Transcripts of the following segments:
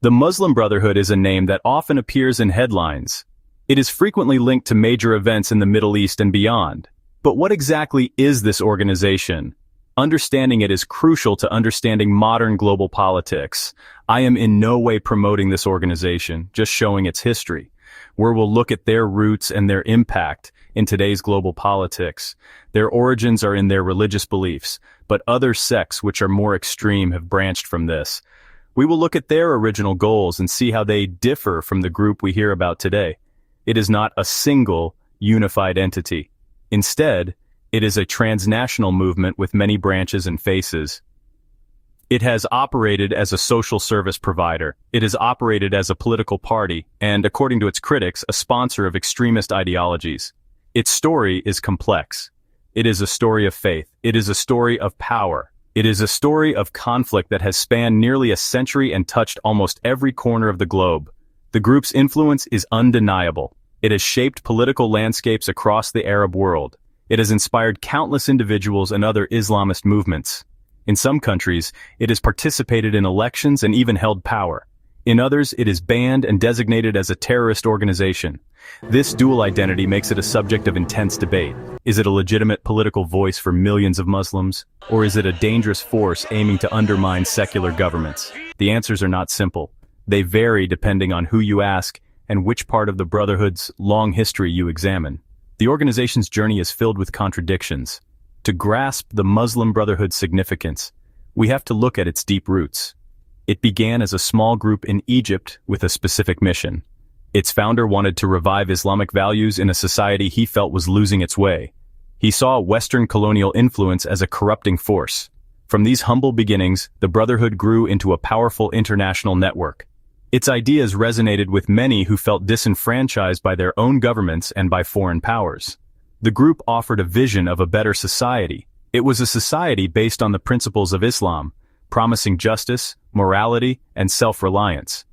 The Muslim Brotherhood is a name that often appears in headlines. It is frequently linked to major events in the Middle East and beyond. But what exactly is this organization? Understanding it is crucial to understanding modern global politics. I am in no way promoting this organization, just showing its history, where we'll look at their roots and their impact in today's global politics. Their origins are in their religious beliefs, but other sects which are more extreme have branched from this. We will look at their original goals and see how they differ from the group we hear about today. It is not a single, unified entity. Instead, it is a transnational movement with many branches and faces. It has operated as a social service provider. It has operated as a political party and, according to its critics, a sponsor of extremist ideologies. Its story is complex. It is a story of faith. It is a story of power. It is a story of conflict that has spanned nearly a century and touched almost every corner of the globe. The group's influence is undeniable. It has shaped political landscapes across the Arab world. It has inspired countless individuals and other Islamist movements. In some countries, it has participated in elections and even held power. In others, it is banned and designated as a terrorist organization. This dual identity makes it a subject of intense debate. Is it a legitimate political voice for millions of Muslims? Or is it a dangerous force aiming to undermine secular governments? The answers are not simple. They vary depending on who you ask and which part of the Brotherhood's long history you examine. The organization's journey is filled with contradictions. To grasp the Muslim Brotherhood's significance, we have to look at its deep roots. It began as a small group in Egypt with a specific mission. Its founder wanted to revive Islamic values in a society he felt was losing its way. He saw Western colonial influence as a corrupting force. From these humble beginnings, the Brotherhood grew into a powerful international network. Its ideas resonated with many who felt disenfranchised by their own governments and by foreign powers. The group offered a vision of a better society. It was a society based on the principles of Islam, promising justice, morality, and self-reliance.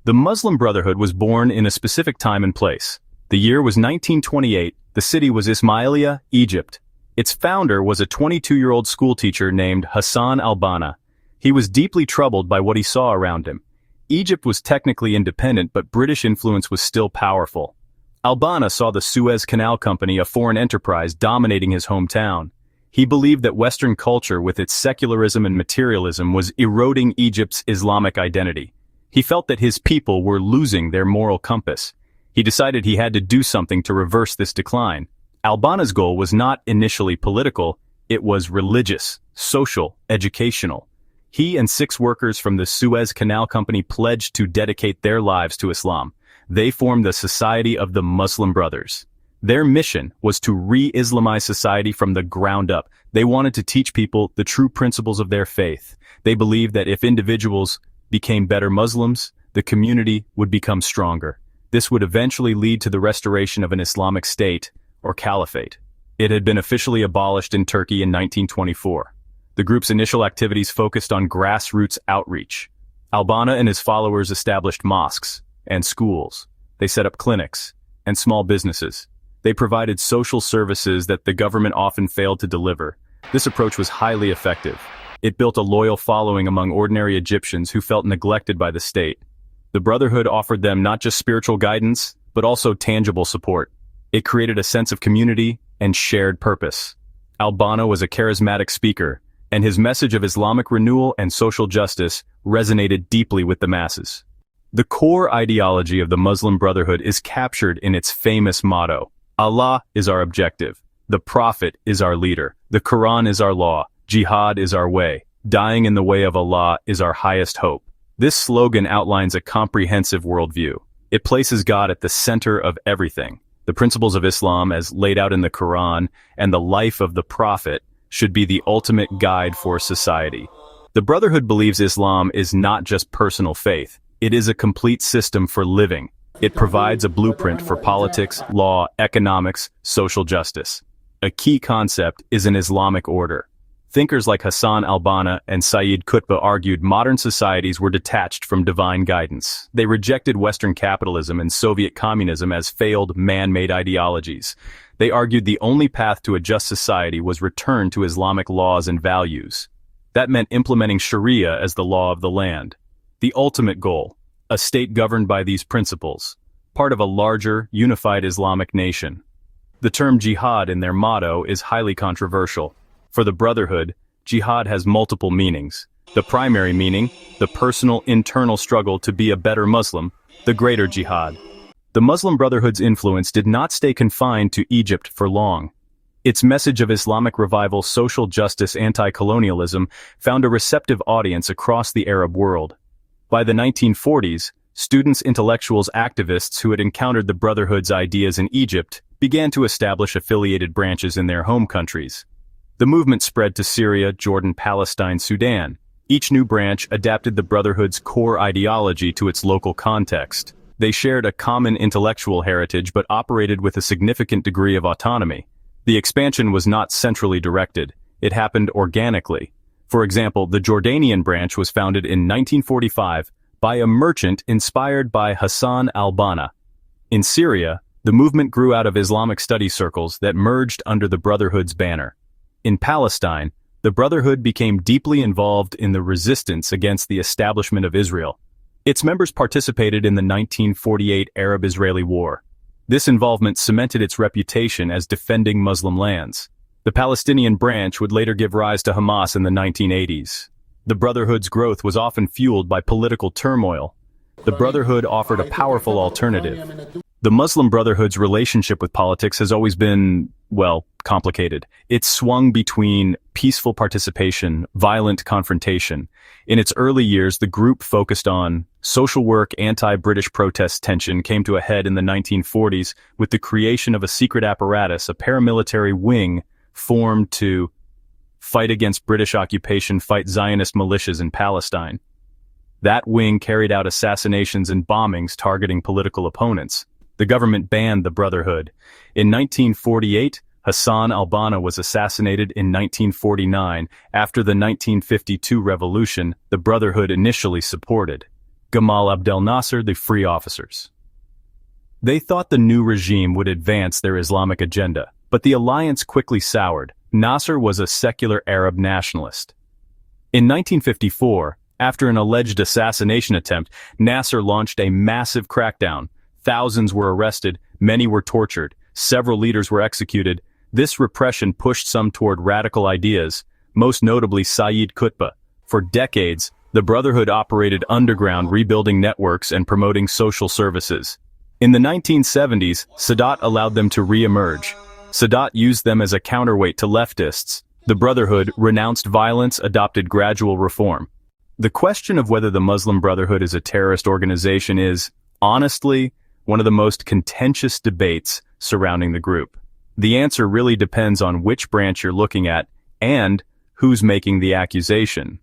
The Muslim Brotherhood was born in a specific time and place. The year was 1928. The city was Ismailia, Egypt. Its founder was a 22-year-old schoolteacher named Hassan al-Banna. He was deeply troubled by what he saw around him. Egypt was technically independent, but British influence was still powerful. Al-Banna saw the Suez Canal Company, a foreign enterprise, dominating his hometown. He believed that Western culture, with its secularism and materialism, was eroding Egypt's Islamic identity. He felt that his people were losing their moral compass. He decided he had to do something to reverse this decline. Al-Banna's goal was not initially political, it was religious, social, educational. He and 6 workers from the Suez Canal Company pledged to dedicate their lives to Islam. They formed the Society of the Muslim Brothers. Their mission was to re-Islamize society from the ground up. They wanted to teach people the true principles of their faith. They believed that if individuals became better Muslims, the community would become stronger. This would eventually lead to the restoration of an Islamic state, or caliphate. It had been officially abolished in Turkey in 1924. The group's initial activities focused on grassroots outreach. Al-Banna and his followers established mosques and schools. They set up clinics and small businesses. They provided social services that the government often failed to deliver. This approach was highly effective. It built a loyal following among ordinary Egyptians who felt neglected by the state. The Brotherhood offered them not just spiritual guidance, but also tangible support. It created a sense of community and shared purpose. Al-Banna was a charismatic speaker, and his message of Islamic renewal and social justice resonated deeply with the masses. The core ideology of the Muslim Brotherhood is captured in its famous motto: Allah is our objective, the Prophet is our leader, the Quran is our law, jihad is our way, dying in the way of Allah is our highest hope. This slogan outlines a comprehensive worldview. It places God at the center of everything. The principles of Islam, as laid out in the Quran, and the life of the Prophet should be the ultimate guide for society. The Brotherhood believes Islam is not just personal faith. It is a complete system for living. It provides a blueprint for politics, law, economics, social justice. A key concept is an Islamic order. Thinkers like Hassan al-Banna and Sayyid Qutb argued modern societies were detached from divine guidance. They rejected Western capitalism and Soviet communism as failed, man-made ideologies. They argued the only path to a just society was return to Islamic laws and values. That meant implementing Sharia as the law of the land. The ultimate goal: a state governed by these principles, part of a larger, unified Islamic nation. The term jihad in their motto is highly controversial. For the Brotherhood, jihad has multiple meanings. The primary meaning, the personal internal struggle to be a better Muslim, the greater jihad. The Muslim Brotherhood's influence did not stay confined to Egypt for long. Its message of Islamic revival, social justice, anti-colonialism found a receptive audience across the Arab world. By the 1940s, students, intellectuals, activists who had encountered the Brotherhood's ideas in Egypt began to establish affiliated branches in their home countries. The movement spread to Syria, Jordan, Palestine, Sudan. Each new branch adapted the Brotherhood's core ideology to its local context. They shared a common intellectual heritage but operated with a significant degree of autonomy. The expansion was not centrally directed. It happened organically. For example, the Jordanian branch was founded in 1945 by a merchant inspired by Hassan al-Banna. In Syria, the movement grew out of Islamic study circles that merged under the Brotherhood's banner. In Palestine, the Brotherhood became deeply involved in the resistance against the establishment of Israel. Its members participated in the 1948 Arab-Israeli War. This involvement cemented its reputation as defending Muslim lands. The Palestinian branch would later give rise to Hamas in the 1980s. The Brotherhood's growth was often fueled by political turmoil. The Brotherhood offered a powerful alternative. The Muslim Brotherhood's relationship with politics has always been, well, complicated. It swung between peaceful participation, violent confrontation. In its early years, the group focused on social work. Anti-British protest tension came to a head in the 1940s with the creation of a secret apparatus, a paramilitary wing formed to fight against British occupation, fight Zionist militias in Palestine. That wing carried out assassinations and bombings targeting political opponents. The government banned the Brotherhood. In 1948, Hassan al-Banna was assassinated. In 1949, after the 1952 revolution, the Brotherhood initially supported Gamal Abdel Nasser, the Free Officers. They thought the new regime would advance their Islamic agenda, but the alliance quickly soured. Nasser was a secular Arab nationalist. In 1954, after an alleged assassination attempt, Nasser launched a massive crackdown. Thousands were arrested, many were tortured, several leaders were executed. This repression pushed some toward radical ideas, most notably Sayyid Qutb. For decades, the Brotherhood operated underground, rebuilding networks and promoting social services. In the 1970s, Sadat allowed them to re-emerge. Sadat used them as a counterweight to leftists. The Brotherhood renounced violence, adopted gradual reform. The question of whether the Muslim Brotherhood is a terrorist organization is, honestly, one of the most contentious debates surrounding the group. The answer really depends on which branch you're looking at and who's making the accusation.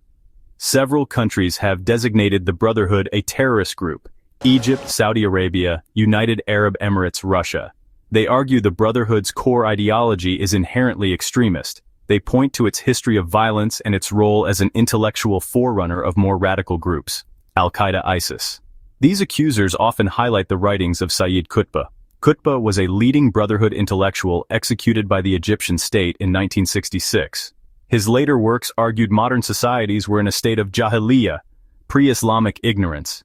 Several countries have designated the Brotherhood a terrorist group: Egypt, Saudi Arabia, United Arab Emirates, Russia. They argue the Brotherhood's core ideology is inherently extremist. They point to its history of violence and its role as an intellectual forerunner of more radical groups, Al-Qaeda, ISIS. These accusers often highlight the writings of Sayyid Qutb. Qutb was a leading Brotherhood intellectual executed by the Egyptian state in 1966. His later works argued modern societies were in a state of jahiliyyah, pre-Islamic ignorance.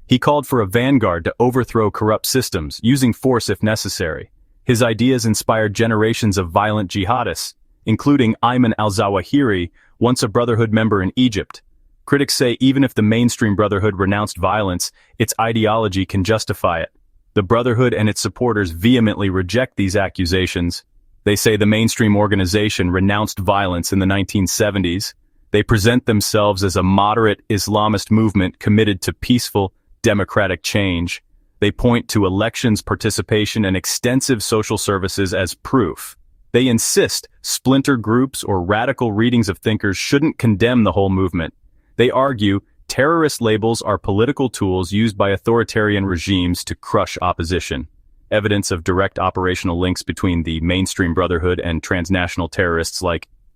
He called for a vanguard to overthrow corrupt systems, using force if necessary. His ideas inspired generations of violent jihadists, including Ayman al-Zawahiri, once a Brotherhood member in Egypt. Critics say even if the mainstream Brotherhood renounced violence, its ideology can justify it. The Brotherhood and its supporters vehemently reject these accusations. They say the mainstream organization renounced violence in the 1970s. They present themselves as a moderate Islamist movement committed to peaceful, democratic change. They point to elections participation and extensive social services as proof. They insist splinter groups or radical readings of thinkers shouldn't condemn the whole movement. They argue terrorist labels are political tools used by authoritarian regimes to crush opposition. Evidence of direct operational links between the mainstream Brotherhood and transnational terrorists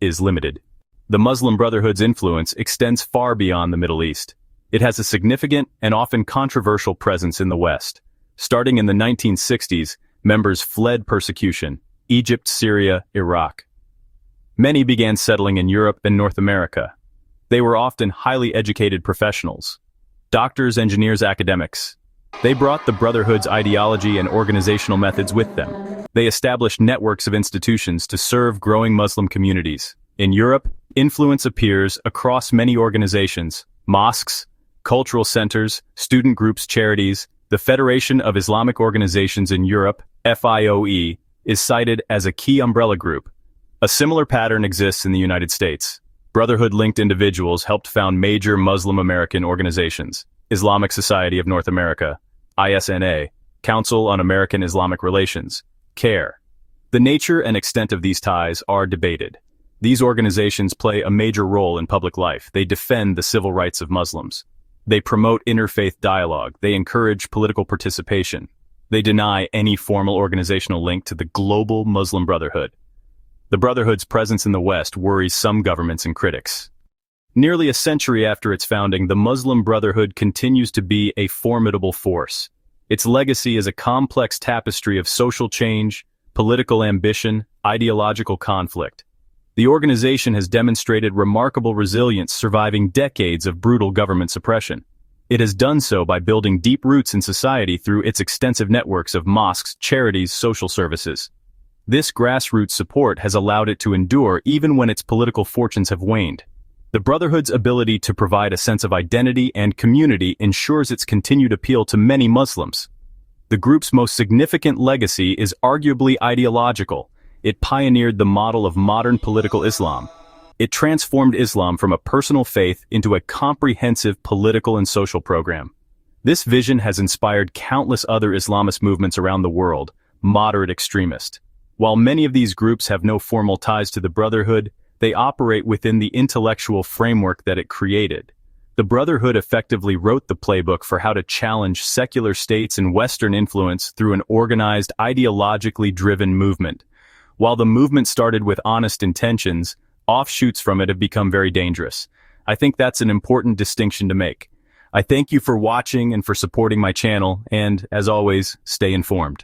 is limited. The Muslim Brotherhood's influence extends far beyond the Middle East. It has a significant and often controversial presence in the West. Starting in the 1960s, members fled persecution: Egypt, Syria, Iraq. Many began settling in Europe and North America. They were often highly educated professionals. doctors, engineers, academics. They brought the Brotherhood's ideology and organizational methods with them. They established networks of institutions to serve growing Muslim communities. In Europe, influence appears across many organizations: mosques, cultural centers, student groups, charities. The Federation of Islamic Organizations in Europe, FIOE, is cited as a key umbrella group. A similar pattern exists in the United States. Brotherhood-linked individuals helped found major Muslim American organizations: Islamic Society of North America, ISNA, Council on American Islamic Relations, CARE. The nature and extent of these ties are debated. These organizations play a major role in public life. They defend the civil rights of Muslims. They promote interfaith dialogue. They encourage political participation. They deny any formal organizational link to the global Muslim Brotherhood. The Brotherhood's presence in the West worries some governments and critics. Nearly a century after its founding, the Muslim Brotherhood continues to be a formidable force. Its legacy is a complex tapestry of social change, political ambition, ideological conflict. The organization has demonstrated remarkable resilience, surviving decades of brutal government suppression. It has done so by building deep roots in society through its extensive networks of mosques, charities, social services. This grassroots support has allowed it to endure even when its political fortunes have waned. The Brotherhood's ability to provide a sense of identity and community ensures its continued appeal to many Muslims. The group's most significant legacy is arguably ideological. It pioneered the model of modern political Islam. It transformed Islam from a personal faith into a comprehensive political and social program. This vision has inspired countless other Islamist movements around the world, moderate extremist. While many of these groups have no formal ties to the Brotherhood, they operate within the intellectual framework that it created. The Brotherhood effectively wrote the playbook for how to challenge secular states and Western influence through an organized, ideologically driven movement. While the movement started with honest intentions, offshoots from it have become very dangerous. I think that's an important distinction to make. I thank you for watching and for supporting my channel, and, as always, stay informed.